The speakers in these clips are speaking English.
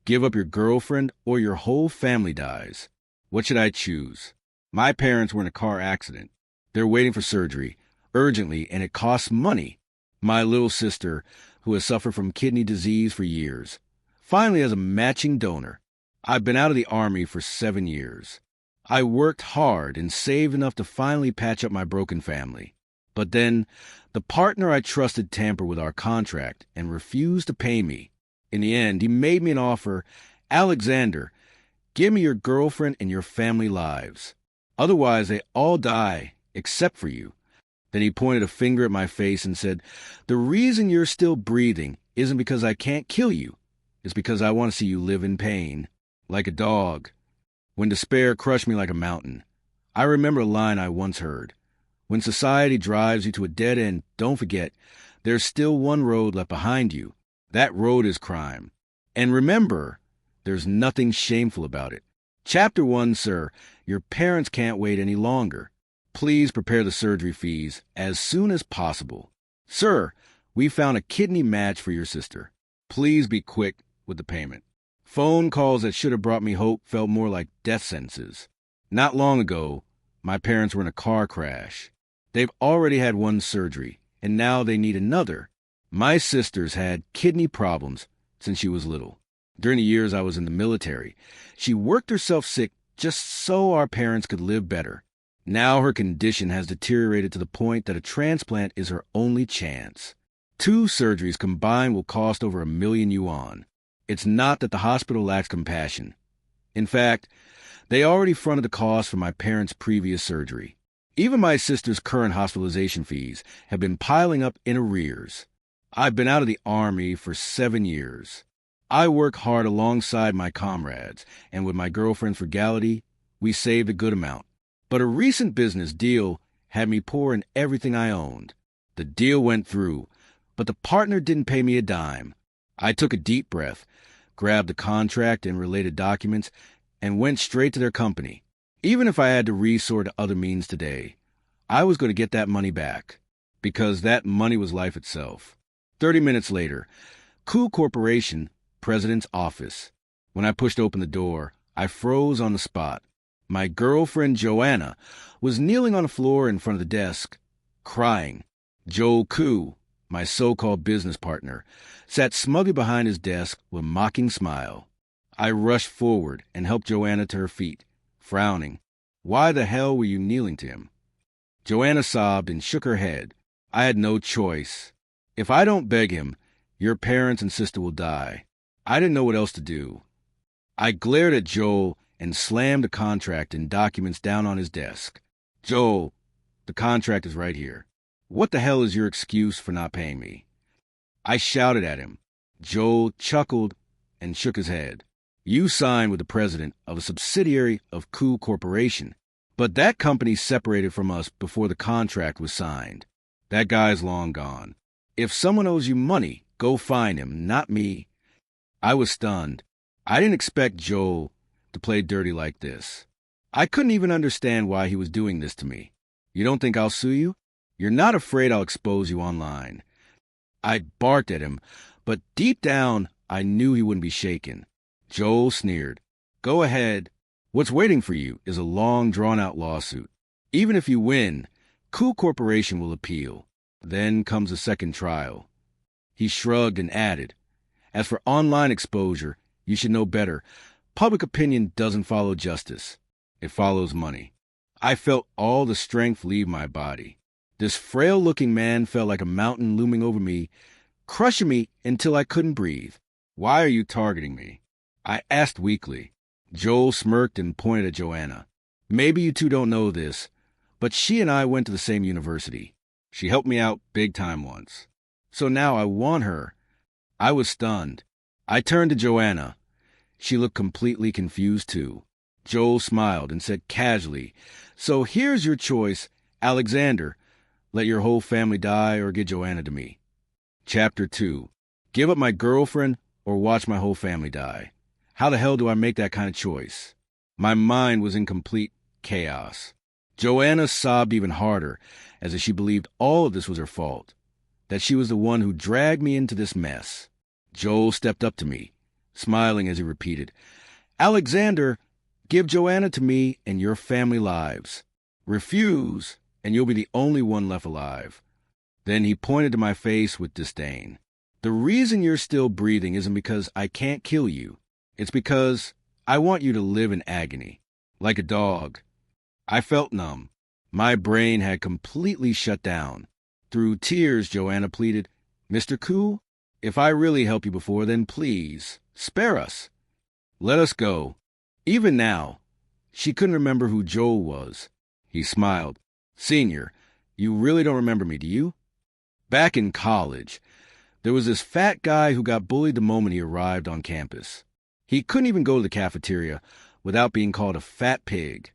Give up your girlfriend or your whole family dies. What should I choose? My parents were in a car accident. They're waiting for surgery, urgently, and it costs money. My little sister, who has suffered from kidney disease for years, finally has a matching donor. I've been out of the Army for 7 years. I worked hard and saved enough to finally patch up my broken family. But then, the partner I trusted tampered with our contract and refused to pay me. In the end, he made me an offer. Alexander, give me your girlfriend and your family lives. Otherwise, they all die, except for you. Then he pointed a finger at my face and said, the reason you're still breathing isn't because I can't kill you. It's because I want to see you live in pain, like a dog. When despair crushed me like a mountain, I remember a line I once heard. When society drives you to a dead end, don't forget, there's still one road left behind you. That road is crime. And remember, there's nothing shameful about it. Chapter 1, sir, your parents can't wait any longer. Please prepare the surgery fees as soon as possible. Sir, we found a kidney match for your sister. Please be quick with the payment. Phone calls that should have brought me hope felt more like death sentences. Not long ago, my parents were in a car crash. They've already had one surgery, and now they need another. My sister's had kidney problems since she was little. During the years I was in the military, she worked herself sick just so our parents could live better. Now her condition has deteriorated to the point that a transplant is her only chance. 2 surgeries combined will cost over 1 million yuan. It's not that the hospital lacks compassion. In fact, they already fronted the cost for my parents' previous surgery. Even my sister's current hospitalization fees have been piling up in arrears. I've been out of the Army for 7 years. I work hard alongside my comrades, and with my girlfriend's frugality, we saved a good amount. But a recent business deal had me pour in everything I owned. The deal went through, but the partner didn't pay me a dime. I took a deep breath, grabbed the contract and related documents, and went straight to their company. Even if I had to resort to other means today, I was going to get that money back, because that money was life itself. 30 minutes later, Coup Corporation, President's office. When I pushed open the door, I froze on the spot. My girlfriend, Joanna, was kneeling on the floor in front of the desk, crying. Joe Coup, my so-called business partner, sat smugly behind his desk with a mocking smile. I rushed forward and helped Joanna to her feet, frowning. Why the hell were you kneeling to him? Joanna sobbed and shook her head. I had no choice. If I don't beg him, your parents and sister will die. I didn't know what else to do. I glared at Joel and slammed the contract and documents down on his desk. Joel, the contract is right here. What the hell is your excuse for not paying me? I shouted at him. Joel chuckled and shook his head. You signed with the president of a subsidiary of Coup Corporation, but that company separated from us before the contract was signed. That guy's long gone. If someone owes you money, go find him, not me. I was stunned. I didn't expect Joel to play dirty like this. I couldn't even understand why he was doing this to me. You don't think I'll sue you? You're not afraid I'll expose you online. I barked at him, but deep down, I knew he wouldn't be shaken. Joel sneered. Go ahead. What's waiting for you is a long, drawn-out lawsuit. Even if you win, Coup Corporation will appeal. Then comes a second trial. He shrugged and added, as for online exposure, you should know better. Public opinion doesn't follow justice. It follows money. I felt all the strength leave my body. This frail-looking man felt like a mountain looming over me, crushing me until I couldn't breathe. Why are you targeting me? I asked weakly. Joel smirked and pointed at Joanna. Maybe you two don't know this, but she and I went to the same university. She helped me out big time once. So now I want her. I was stunned. I turned to Joanna. She looked completely confused too. Joel smiled and said casually, so here's your choice, Alexander. Let your whole family die or get Joanna to me. Chapter 2. Give up my girlfriend or watch my whole family die. How the hell do I make that kind of choice? My mind was in complete chaos. Joanna sobbed even harder, as if she believed all of this was her fault, that she was the one who dragged me into this mess. Joel stepped up to me, smiling as he repeated, Alexander, give Joanna to me and your family lives. Refuse, and you'll be the only one left alive. Then he pointed to my face with disdain. The reason you're still breathing isn't because I can't kill you. It's because I want you to live in agony, like a dog. I felt numb. My brain had completely shut down. Through tears, Joanna pleaded, Mr. Koo, if I really helped you before, then please, spare us. Let us go. Even now, she couldn't remember who Joel was. He smiled. Senior, you really don't remember me, do you? Back in college, there was this fat guy who got bullied the moment he arrived on campus. He couldn't even go to the cafeteria without being called a fat pig.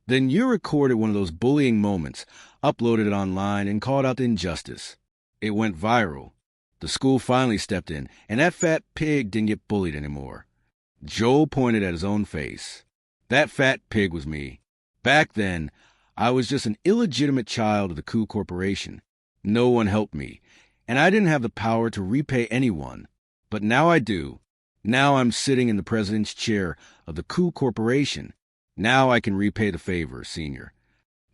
Then you recorded one of those bullying moments, uploaded it online, and called out the injustice. It went viral. The school finally stepped in, and that fat pig didn't get bullied anymore. Joel pointed at his own face. That fat pig was me. Back then, I was just an illegitimate child of the Koo Corporation. No one helped me, and I didn't have the power to repay anyone. But now I do. Now I'm sitting in the president's chair of the Koo Corporation. Now I can repay the favor, Senior.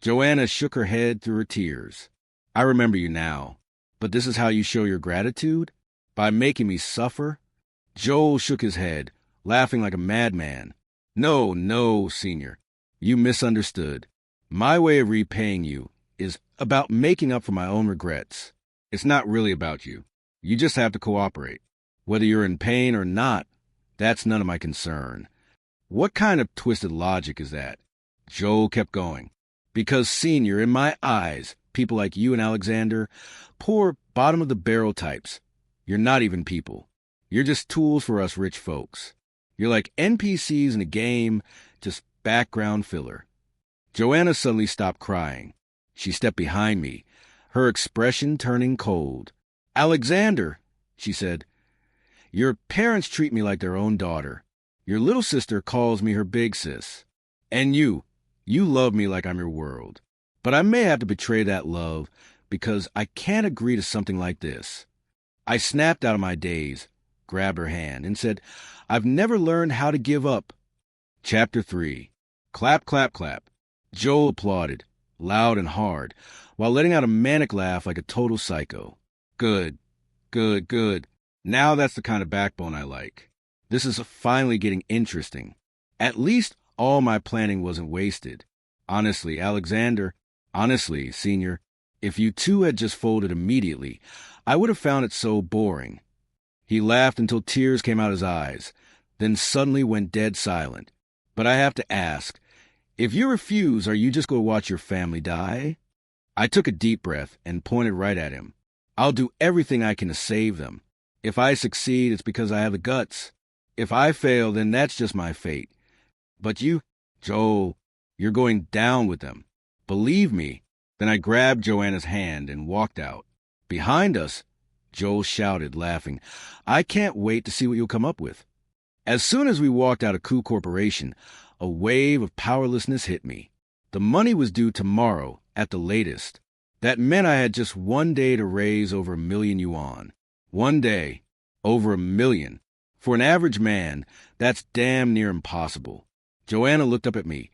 Joanna shook her head through her tears. I remember you now. But this is how you show your gratitude? By making me suffer? Joel shook his head, laughing like a madman. No, no, Senior. You misunderstood. My way of repaying you is about making up for my own regrets. It's not really about you. You just have to cooperate. Whether you're in pain or not, that's none of my concern. What kind of twisted logic is that? Joel kept going. Because, Senior, in my eyes, people like you and Alexander, poor bottom-of-the-barrel types, you're not even people. You're just tools for us rich folks. You're like NPCs in a game, just background filler. Joanna suddenly stopped crying. She stepped behind me, her expression turning cold. Alexander, she said, your parents treat me like their own daughter. Your little sister calls me her big sis. And you love me like I'm your world. But I may have to betray that love because I can't agree to something like this. I snapped out of my daze, grabbed her hand, and said, I've never learned how to give up. Chapter 3. Clap, clap, clap. Joel applauded, loud and hard, while letting out a manic laugh like a total psycho. Good, good, good. Now that's the kind of backbone I like. This is finally getting interesting. At least all my planning wasn't wasted. Honestly, Alexander, honestly, Senior, if you two had just folded immediately, I would have found it so boring. He laughed until tears came out his eyes, then suddenly went dead silent. But I have to ask, if you refuse, are you just going to watch your family die? I took a deep breath and pointed right at him. I'll do everything I can to save them. If I succeed, it's because I have the guts. If I fail, then that's just my fate. But you, Joel, you're going down with them. Believe me. Then I grabbed Joanna's hand and walked out. Behind us, Joel shouted, laughing, I can't wait to see what you'll come up with. As soon as we walked out of Koo Corporation, a wave of powerlessness hit me. The money was due tomorrow, at the latest. That meant I had just 1 day to raise over 1 million yuan. 1 day, over 1 million. For an average man, that's damn near impossible. Joanna looked up at me,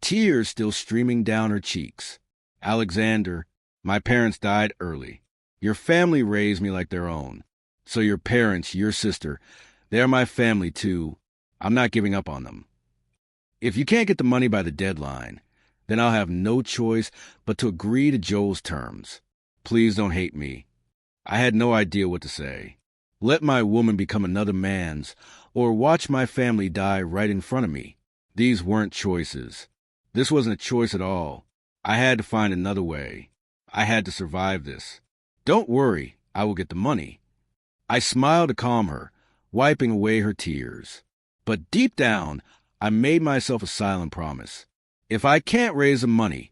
tears still streaming down her cheeks. Alexander, my parents died early. Your family raised me like their own. So your parents, your sister, they're my family too. I'm not giving up on them. If you can't get the money by the deadline, then I'll have no choice but to agree to Joel's terms. Please don't hate me. I had no idea what to say. Let my woman become another man's, or watch my family die right in front of me. These weren't choices. This wasn't a choice at all. I had to find another way. I had to survive this. Don't worry, I will get the money. I smiled to calm her, wiping away her tears. But deep down, I made myself a silent promise. If I can't raise the money,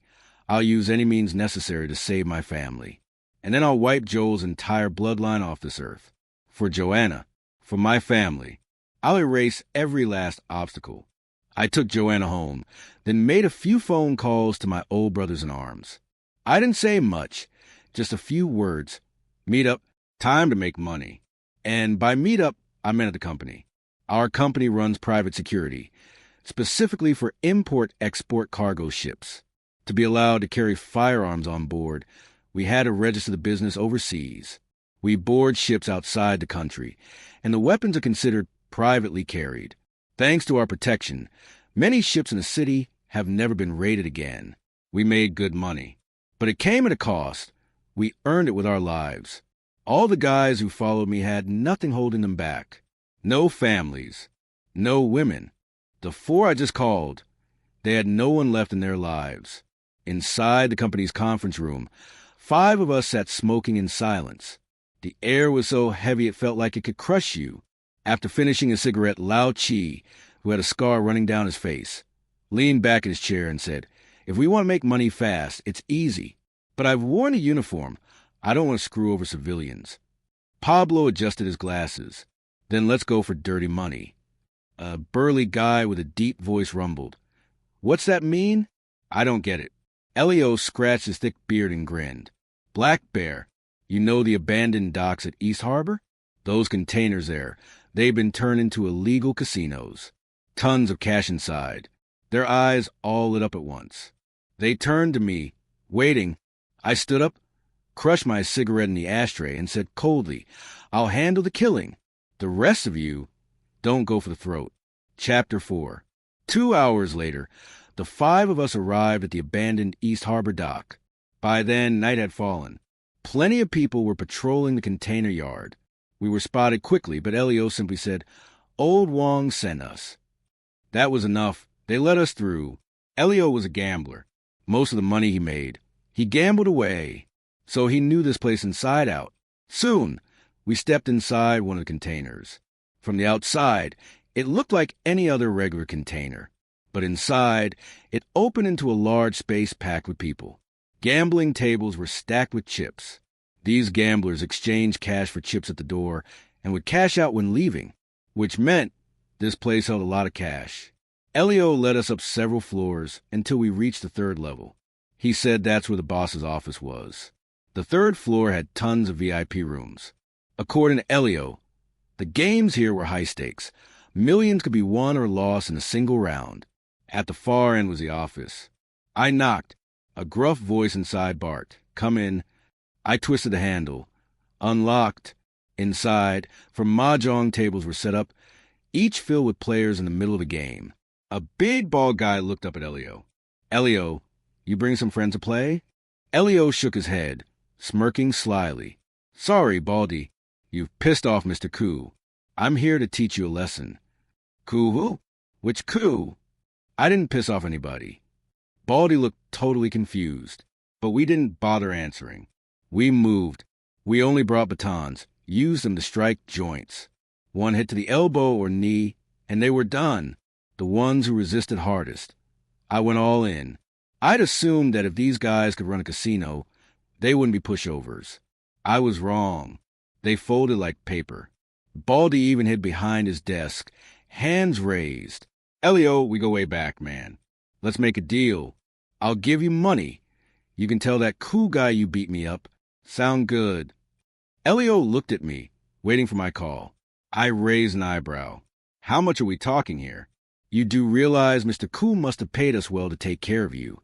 I'll use any means necessary to save my family. And then I'll wipe Joel's entire bloodline off this earth. For Joanna, for my family, I'll erase every last obstacle. I took Joanna home, then made a few phone calls to my old brothers in arms. I didn't say much, just a few words. Meet up, time to make money. And by meet up, I meant at the company. Our company runs private security, specifically for import-export cargo ships. To be allowed to carry firearms on board, we had to register the business overseas. We board ships outside the country, and the weapons are considered privately carried. Thanks to our protection, many ships in the city have never been raided again. We made good money. But it came at a cost. We earned it with our lives. All the guys who followed me had nothing holding them back. No families. No women. The 4 I just called, they had no one left in their lives. Inside the company's conference room, 5 of us sat smoking in silence. The air was so heavy it felt like it could crush you. After finishing a cigarette, Lao Chi, who had a scar running down his face, leaned back in his chair and said, "If we want to make money fast, it's easy. But I've worn a uniform. I don't want to screw over civilians." Pablo adjusted his glasses. "Then let's go for dirty money." A burly guy with a deep voice rumbled, "What's that mean?" "I don't get it." Elio scratched his thick beard and grinned. "Black Bear, you know the abandoned docks at East Harbor? Those containers there, they've been turned into illegal casinos. Tons of cash inside." Their eyes all lit up at once. They turned to me, waiting. I stood up, crushed my cigarette in the ashtray, and said coldly, "I'll handle the killing. The rest of you, don't go for the throat." Chapter 4. 2 hours later, the 5 of us arrived at the abandoned East Harbor dock. By then, night had fallen. Plenty of people were patrolling the container yard. We were spotted quickly, but Elio simply said, "Old Wong sent us." That was enough. They let us through. Elio was a gambler. Most of the money he made, he gambled away, so he knew this place inside out. Soon, we stepped inside one of the containers. From the outside, it looked like any other regular container. But inside, it opened into a large space packed with people. Gambling tables were stacked with chips. These gamblers exchanged cash for chips at the door and would cash out when leaving, which meant this place held a lot of cash. Elio led us up several floors until we reached the 3rd level. He said that's where the boss's office was. The 3rd floor had tons of VIP rooms. According to Elio, the games here were high stakes. Millions could be won or lost in a single round. At the far end was the office. I knocked. A gruff voice inside barked, "Come in." I twisted the handle. Unlocked. Inside, for mahjong tables were set up, each filled with players in the middle of a game. A big bald guy looked up at Elio. "Elio, you bring some friends to play?" Elio shook his head, smirking slyly. "Sorry, Baldy. You've pissed off Mr. Koo. I'm here to teach you a lesson." "Koo who? Which Koo?" "I didn't piss off anybody." Baldy looked totally confused, but we didn't bother answering. We moved. We only brought batons, used them to strike joints. One hit to the elbow or knee, and they were done. The ones who resisted hardest. I went all in. I'd assumed that if these guys could run a casino, they wouldn't be pushovers. I was wrong. They folded like paper. Baldy even hid behind his desk, hands raised. "Elio, we go way back, man. Let's make a deal. I'll give you money. You can tell that cool guy you beat me up. Sound good?" Elio looked at me, waiting for my call. I raised an eyebrow. "How much are we talking here? You do realize Mr. Koo must have paid us well to take care of you."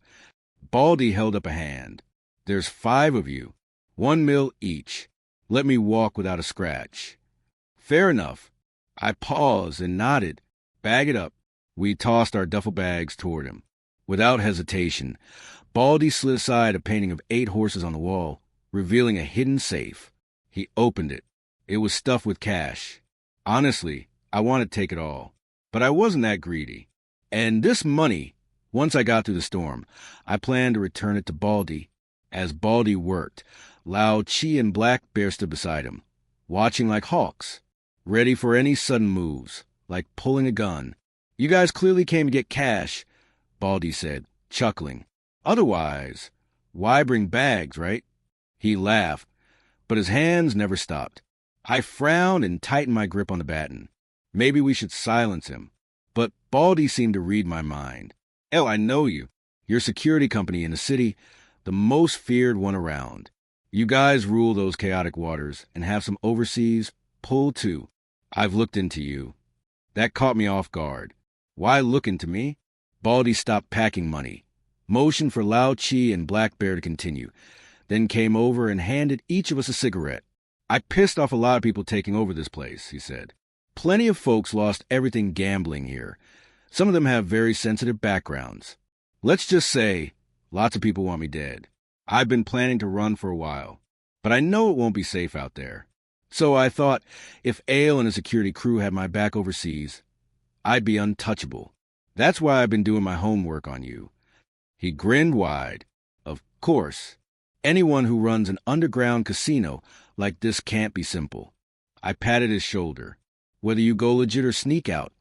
Baldy held up a hand. "There's 5 of you. 1 mil each. Let me walk without a scratch." "Fair enough." I paused and nodded. "Bag it up." We tossed our duffel bags toward him. Without hesitation, Baldy slid aside a painting of 8 horses on the wall, revealing a hidden safe. He opened it. It was stuffed with cash. Honestly, I wanted to take it all. But I wasn't that greedy. And this money, once I got through the storm, I planned to return it to Baldy. As Baldy worked, Lao Chi and Black Bear stood beside him, watching like hawks, ready for any sudden moves, like pulling a gun. "You guys clearly came to get cash," Baldy said, chuckling. "Otherwise, why bring bags, right?" He laughed, but his hands never stopped. I frowned and tightened my grip on the baton. Maybe we should silence him. But Baldy seemed to read my mind. "El, I know you. You're a security company in the city, the most feared one around. You guys rule those chaotic waters and have some overseas pull too. I've looked into you." That caught me off guard. Why looking to me? Baldy stopped packing money, motioned for Lao Chi and Black Bear to continue, then came over and handed each of us a cigarette. I pissed off a lot of people taking over this place, he said. Plenty of folks lost everything gambling here. Some of them have very sensitive backgrounds. Let's just say, lots of people want me dead. I've been planning to run for a while, but I know it won't be safe out there. So I thought if Ale and a security crew had my back overseas, I'd be untouchable. That's why I've been doing my homework on you. He grinned wide. Of course, anyone who runs an underground casino like this can't be simple. I patted his shoulder. Whether you go legit or sneak out,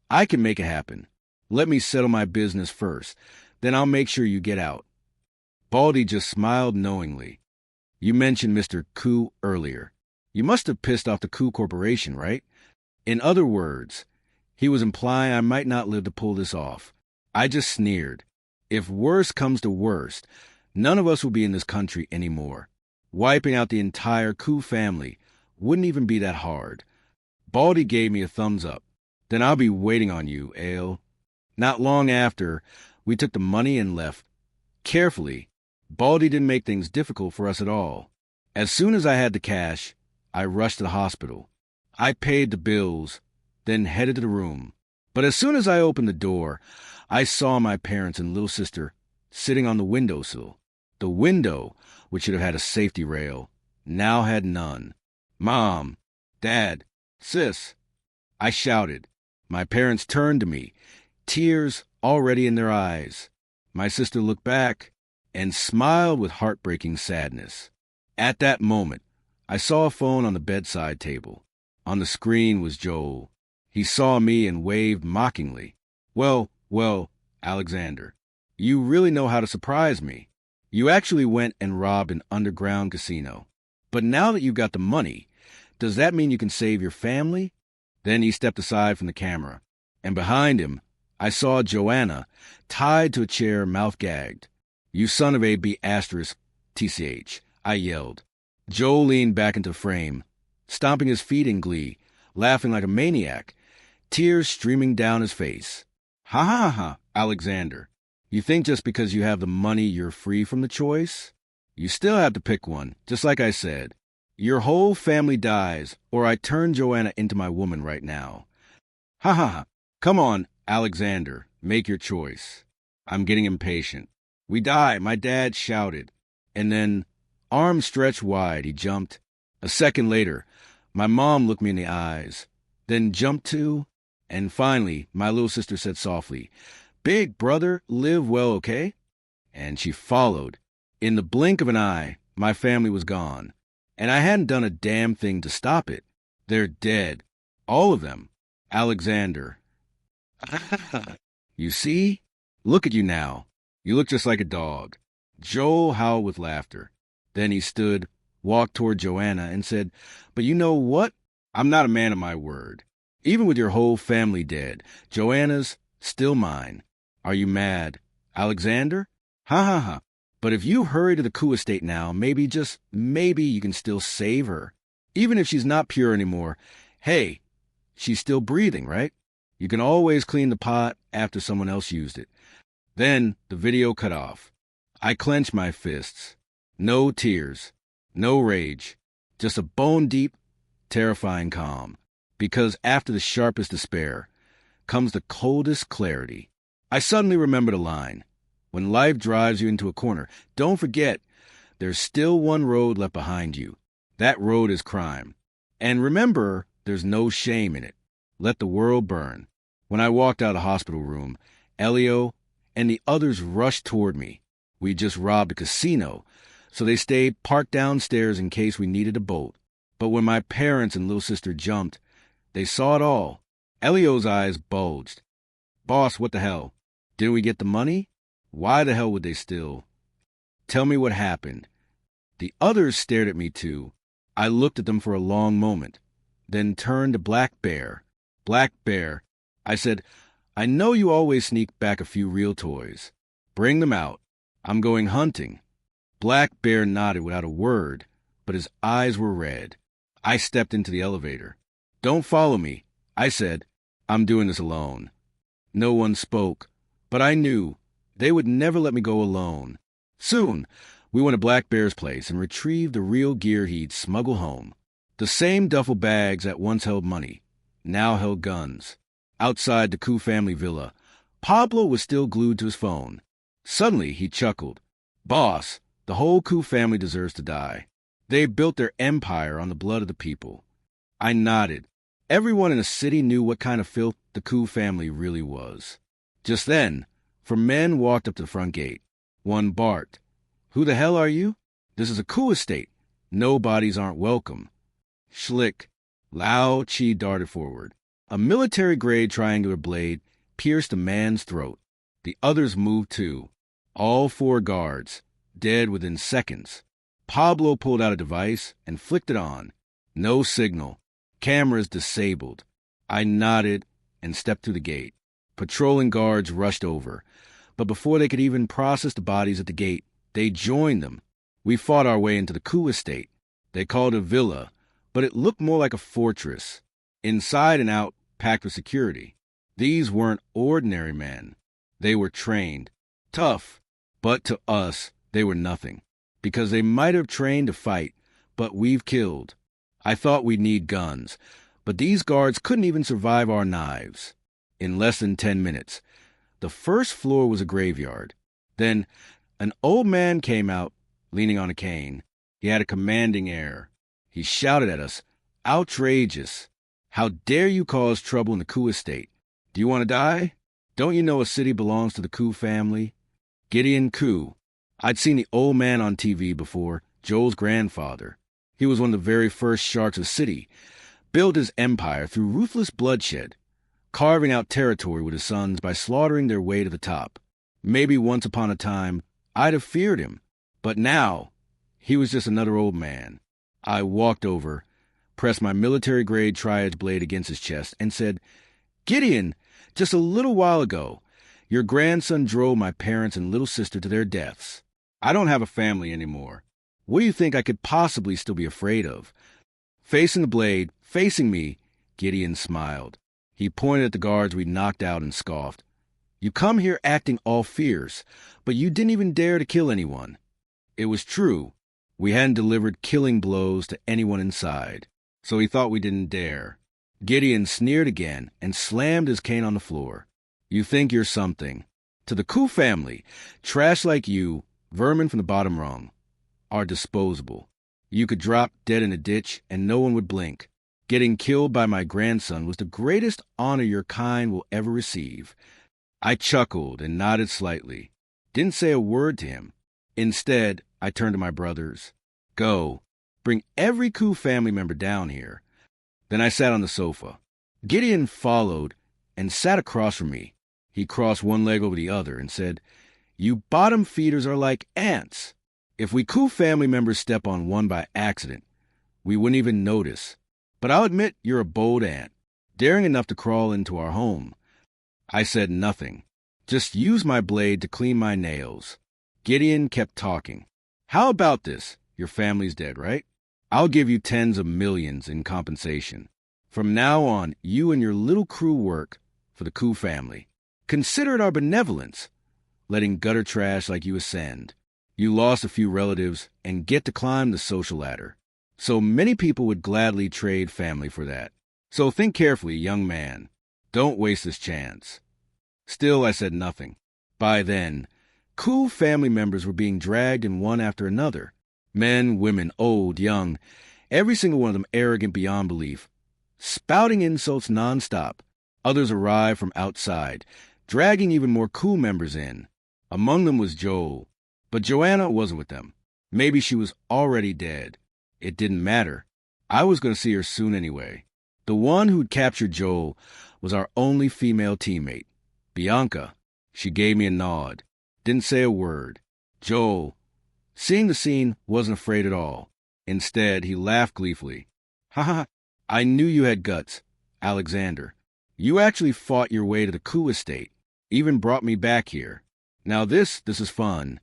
I can make it happen. Let me settle my business first, then I'll make sure you get out. Baldy just smiled knowingly. You mentioned Mr. Koo earlier. You must have pissed off the Koo Corporation, right? In other words, he was implying I might not live to pull this off. I just sneered. If worst comes to worst, none of us will be in this country anymore. Wiping out the entire Koo family wouldn't even be that hard. Baldy gave me a thumbs up. Then I'll be waiting on you, Ale. Not long after, we took the money and left. Carefully, Baldy didn't make things difficult for us at all. As soon as I had the cash, I rushed to the hospital. I paid the bills, then headed to the room. But as soon as I opened the door, I saw my parents and little sister sitting on the windowsill. The window, which should have had a safety rail, now had none. Mom, Dad, Sis, I shouted. My parents turned to me, tears already in their eyes. My sister looked back and smiled with heartbreaking sadness. At that moment, I saw a phone on the bedside table. On the screen was Joel. He saw me and waved mockingly. Well, Alexander, you really know how to surprise me. You actually went and robbed an underground casino. But now that you've got the money, does that mean you can save your family? Then he stepped aside from the camera, and behind him, I saw Joanna tied to a chair, mouth gagged. You son of a B****, TCH, I yelled. Joel leaned back into frame, stomping his feet in glee, laughing like a maniac, tears streaming down his face. Ha ha ha, Alexander. You think just because you have the money you're free from the choice? You still have to pick one, just like I said. Your whole family dies, or I turn Joanna into my woman right now. Ha ha ha. Come on, Alexander, make your choice. I'm getting impatient. We die, my dad shouted. And then, arms stretched wide, he jumped. A second later, my mom looked me in the eyes, then jumped too. And finally, my little sister said softly, Big brother, live well, okay? And she followed. In the blink of an eye, my family was gone. And I hadn't done a damn thing to stop it. They're dead. All of them. Alexander. You see? Look at you now. You look just like a dog. Joel howled with laughter. Then he stood, walked toward Joanna, and said, But you know what? I'm not a man of my word. Even with your whole family dead, Joanna's still mine. Are you mad, Alexander? Ha ha ha. But if you hurry to the Koo estate now, maybe, just maybe, you can still save her. Even if she's not pure anymore, hey, she's still breathing, right? You can always clean the pot after someone else used it. Then the video cut off. I clenched my fists. No tears, no rage, just a bone-deep, terrifying calm. Because after the sharpest despair comes the coldest clarity. I suddenly remembered a line. When life drives you into a corner, don't forget, there's still one road left behind you. That road is crime. And remember, there's no shame in it. Let the world burn. When I walked out of the hospital room, Elio and the others rushed toward me. We just robbed a casino, so they stayed parked downstairs in case we needed a boat. But when my parents and little sister jumped, they saw it all. Elio's eyes bulged. Boss, what the hell? Didn't we get the money? Why the hell would they steal? Tell me what happened. The others stared at me too. I looked at them for a long moment, then turned to Black Bear. Black Bear, I said, I know you always sneak back a few real toys. Bring them out. I'm going hunting. Black Bear nodded without a word, but his eyes were red. I stepped into the elevator. Don't follow me, I said. I'm doing this alone. No one spoke, but I knew they would never let me go alone. Soon, we went to Black Bear's place and retrieved the real gear he'd smuggled home. The same duffel bags that once held money, now held guns. Outside the Koo family villa, Pablo was still glued to his phone. Suddenly, he chuckled. "Boss, the whole Koo family deserves to die. They built their empire on the blood of the people." I nodded. Everyone in the city knew what kind of filth the Koo family really was. Just then, 4 men walked up to the front gate. One barked, "Who the hell are you? This is a Koo estate. No bodies aren't welcome." Schlick. Lao Chi darted forward. A military-grade triangular blade pierced a man's throat. The others moved too. All 4 guards, dead within seconds. Pablo pulled out a device and flicked it on. No signal. Cameras disabled. I nodded and stepped through the gate. Patrolling guards rushed over, but before they could even process the bodies at the gate, they joined them. We fought our way into the Koo estate. They called it a villa, but it looked more like a fortress, inside and out, packed with security. These weren't ordinary men. They were trained, tough, but to us, they were nothing, because they might have trained to fight, but we've killed. I thought we'd need guns, but these guards couldn't even survive our knives. In less than 10 minutes, the first floor was a graveyard. Then, an old man came out, leaning on a cane. He had a commanding air. He shouted at us, "Outrageous! How dare you cause trouble in the Koo estate? Do you want to die? Don't you know a city belongs to the Koo family?" Gideon Koo. I'd seen the old man on TV before, Joel's grandfather. He was one of the very first sharks of the city, built his empire through ruthless bloodshed, carving out territory with his sons by slaughtering their way to the top. Maybe once upon a time, I'd have feared him, but now, he was just another old man. I walked over, pressed my military-grade triad blade against his chest, and said, "Gideon, just a little while ago, your grandson drove my parents and little sister to their deaths. I don't have a family anymore. What do you think I could possibly still be afraid of?" Facing the blade, facing me, Gideon smiled. He pointed at the guards we'd knocked out and scoffed. "You come here acting all fierce, but you didn't even dare to kill anyone." It was true. We hadn't delivered killing blows to anyone inside, so he thought we didn't dare. Gideon sneered again and slammed his cane on the floor. "You think you're something. To the Koo family, trash like you, vermin from the bottom rung, are disposable. You could drop dead in a ditch and no one would blink. Getting killed by my grandson was the greatest honor your kind will ever receive." I chuckled and nodded slightly. Didn't say a word to him. Instead, I turned to my brothers. "Go. Bring every Koo family member down here." Then I sat on the sofa. Gideon followed and sat across from me. He crossed one leg over the other and said, "You bottom feeders are like ants. If we Koo family members step on one by accident, we wouldn't even notice. But I'll admit you're a bold ant, daring enough to crawl into our home." I said nothing, just used my blade to clean my nails. Gideon kept talking. "How about this? Your family's dead, right? I'll give you tens of millions in compensation. From now on, you and your little crew work for the Koo family. Consider it our benevolence, letting gutter trash like you ascend. You lost a few relatives and get to climb the social ladder. So many people would gladly trade family for that. So think carefully, young man. Don't waste this chance." Still, I said nothing. By then, Koo family members were being dragged in one after another. Men, women, old, young, every single one of them arrogant beyond belief, spouting insults nonstop. Others arrived from outside, dragging even more Koo members in. Among them was Joel, but Joanna wasn't with them. Maybe she was already dead. It didn't matter. I was going to see her soon anyway. The one who'd captured Joel was our only female teammate, Bianca. She gave me a nod, didn't say a word. Joel, seeing the scene, wasn't afraid at all. Instead, he laughed gleefully. "Ha ha, I knew you had guts, Alexander. You actually fought your way to the Koo estate, even brought me back here. Now this is fun."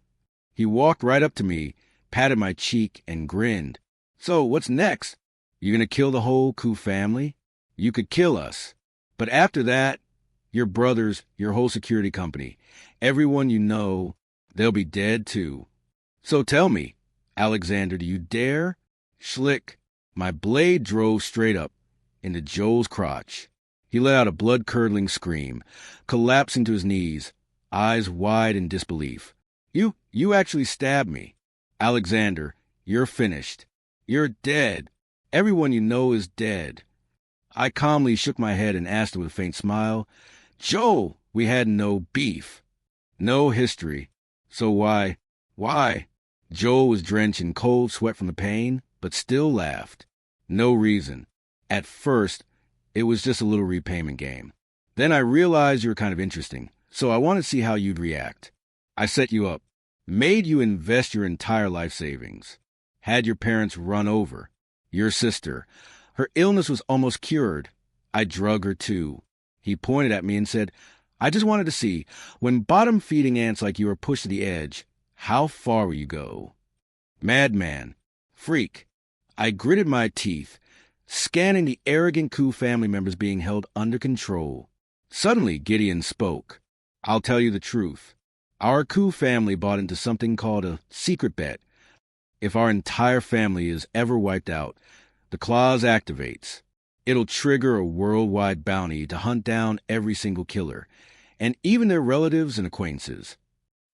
He walked right up to me, patted my cheek, and grinned. "So, what's next? You gonna kill the whole Koo family? You could kill us. But after that, your brothers, your whole security company, everyone you know, they'll be dead too. So tell me, Alexander, do you dare? Schlick, my blade drove straight up into Joel's crotch. He let out a blood-curdling scream, collapsing to his knees, eyes wide in disbelief. You actually stabbed me. Alexander, you're finished. You're dead. Everyone you know is dead. I calmly shook my head and asked him with a faint smile, Joel, we had no beef, no history. So why? Joel was drenched in cold sweat from the pain, but still laughed. No reason. At first, it was just a little repayment game. Then I realized you were kind of interesting, so I wanted to see how you'd react. I set you up, made you invest your entire life savings, had your parents run over. Your sister, her illness was almost cured. I drug her too. He pointed at me and said, I just wanted to see, when bottom-feeding ants like you are pushed to the edge, how far will you go? Madman. Freak. I gritted my teeth, scanning the arrogant coup family members being held under control. Suddenly, Gideon spoke. I'll tell you the truth. Our coup family bought into something called a secret bet. If our entire family is ever wiped out, the clause activates. It'll trigger a worldwide bounty to hunt down every single killer, and even their relatives and acquaintances.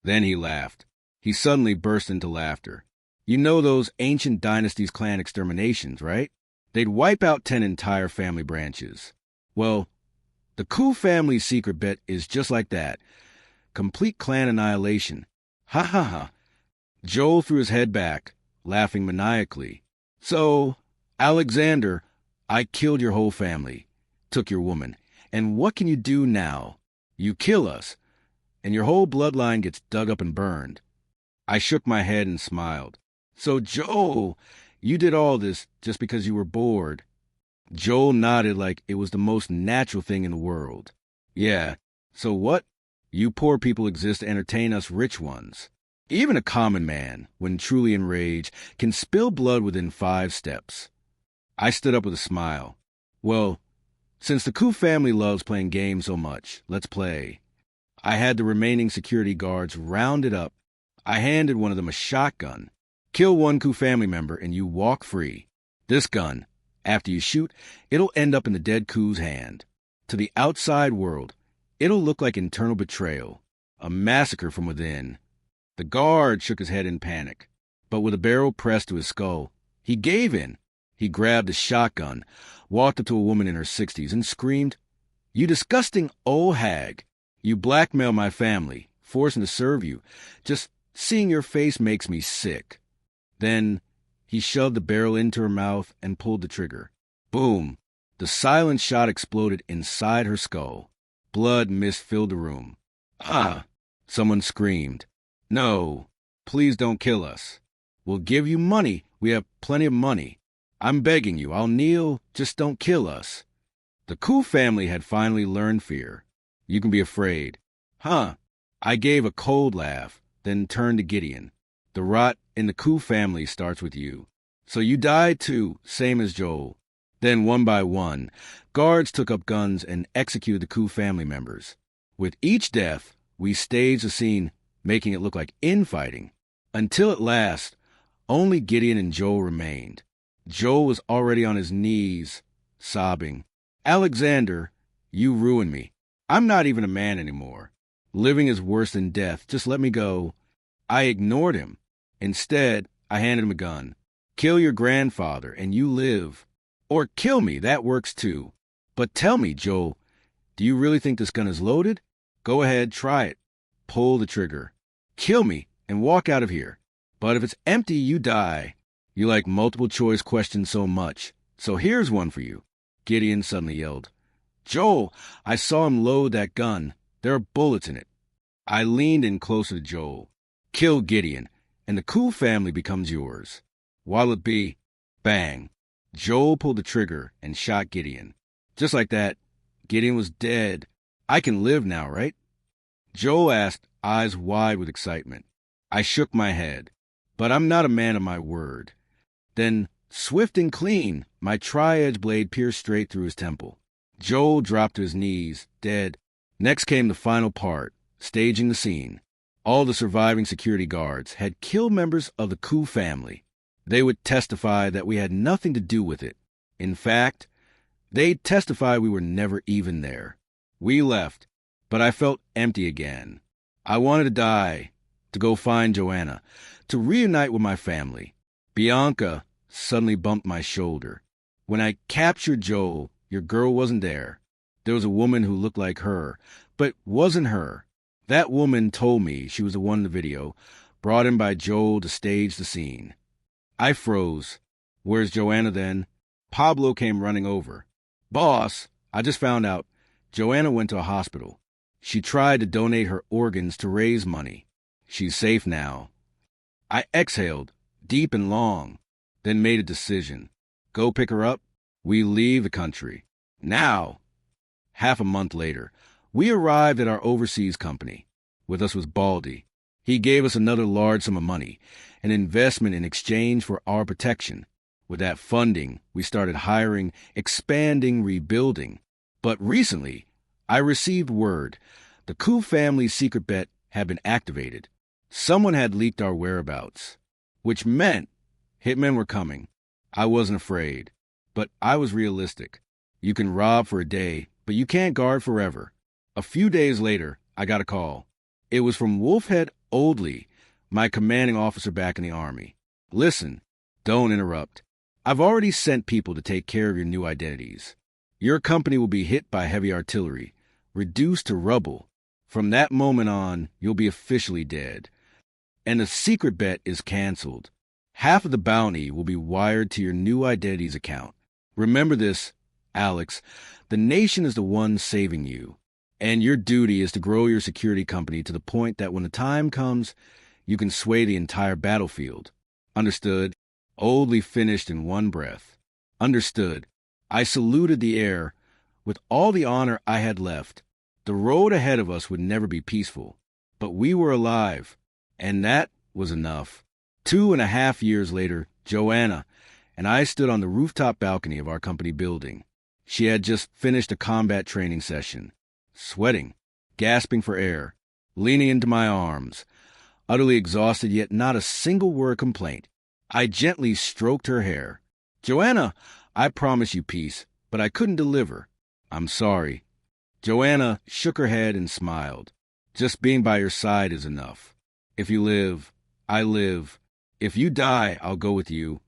Then he laughed. He suddenly burst into laughter. You know those ancient dynasties' clan exterminations, right? They'd wipe out 10 entire family branches. Well, the coup family's secret bet is just like that. Complete clan annihilation. Ha ha ha. Joel threw his head back, laughing maniacally. So, Alexander, I killed your whole family, took your woman, and what can you do now? You kill us, and your whole bloodline gets dug up and burned. I shook my head and smiled. So, Joel, you did all this just because you were bored. Joel nodded like it was the most natural thing in the world. Yeah, so what? You poor people exist to entertain us rich ones. Even a common man, when truly enraged, can spill blood within 5 steps. I stood up with a smile. Well, since the coup family loves playing games so much, let's play. I had the remaining security guards rounded up. I handed one of them a shotgun. Kill one coup family member and you walk free. This gun, after you shoot, it'll end up in the dead coup's hand. To the outside world, it'll look like internal betrayal, a massacre from within. The guard shook his head in panic, but with a barrel pressed to his skull, he gave in. He grabbed a shotgun, walked up to a woman in her 60s, and screamed, You disgusting old hag! You blackmail my family, forcing to serve you. Just seeing your face makes me sick. Then he shoved the barrel into her mouth and pulled the trigger. Boom! The silent shot exploded inside her skull. Blood mist filled the room. Ah! Someone screamed. No, please don't kill us. We'll give you money. We have plenty of money. I'm begging you, I'll kneel, just don't kill us. The coup family had finally learned fear. You can be afraid. Huh? I gave a cold laugh, then turned to Gideon. The rot in the coup family starts with you. So you died too, same as Joel. Then one by one, guards took up guns and executed the coup family members. With each death, we staged the scene, making it look like infighting. Until at last, only Gideon and Joel remained. Joel was already on his knees, sobbing. Alexander, you ruined me. I'm not even a man anymore. Living is worse than death. Just let me go. I ignored him. Instead, I handed him a gun. Kill your grandfather, and you live. Or kill me, that works too. But tell me, Joel, do you really think this gun is loaded? Go ahead, try it. Pull the trigger. Kill me, and walk out of here. But if it's empty, you die. You like multiple choice questions so much. So here's one for you. Gideon suddenly yelled. Joel, I saw him load that gun. There are bullets in it. I leaned in closer to Joel. Kill Gideon, and the coup family becomes yours. What'll it be? Bang. Joel pulled the trigger and shot Gideon. Just like that, Gideon was dead. I can live now, right? Joel asked, eyes wide with excitement. I shook my head. But I'm not a man of my word. Then, swift and clean, my tri-edge blade pierced straight through his temple. Joel dropped to his knees, dead. Next came the final part, staging the scene. All the surviving security guards had killed members of the Koo family. They would testify that we had nothing to do with it. In fact, they'd testify we were never even there. We left, but I felt empty again. I wanted to die, to go find Joanna, to reunite with my family. Bianca suddenly bumped my shoulder. When I captured Joel, your girl wasn't there. There was a woman who looked like her, but wasn't her. That woman told me she was the one in the video, brought in by Joel to stage the scene. I froze. Where's Joanna then? Pablo came running over. Boss, I just found out Joanna went to a hospital. She tried to donate her organs to raise money. She's safe now. I exhaled, deep and long, then made a decision. Go pick her up. We leave the country. Now. Half a month later, we arrived at our overseas company. With us was Baldy. He gave us another large sum of money, an investment in exchange for our protection. With that funding, we started hiring, expanding, rebuilding. But recently, I received word the Koo family's secret bet had been activated. Someone had leaked our whereabouts, which meant hitmen were coming. I wasn't afraid, but I was realistic. You can rob for a day, but you can't guard forever. A few days later, I got a call. It was from Wolfhead Oldley, my commanding officer back in the Army. Listen, don't interrupt. I've already sent people to take care of your new identities. Your company will be hit by heavy artillery, reduced to rubble. From that moment on, you'll be officially dead. And the secret bet is canceled. Half of the bounty will be wired to your new identities account. Remember this, Alex. The nation is the one saving you. And your duty is to grow your security company to the point that when the time comes, you can sway the entire battlefield. Understood? Oldley finished in one breath. Understood. I saluted the air with all the honor I had left. The road ahead of us would never be peaceful, but we were alive, and that was enough. 2.5 years later, Joanna and I stood on the rooftop balcony of our company building. She had just finished a combat training session, sweating, gasping for air, leaning into my arms, utterly exhausted, yet not a single word of complaint. I gently stroked her hair. Joanna, I promise you peace, but I couldn't deliver. I'm sorry. Joanna shook her head and smiled. Just being by your side is enough. If you live, I live. If you die, I'll go with you.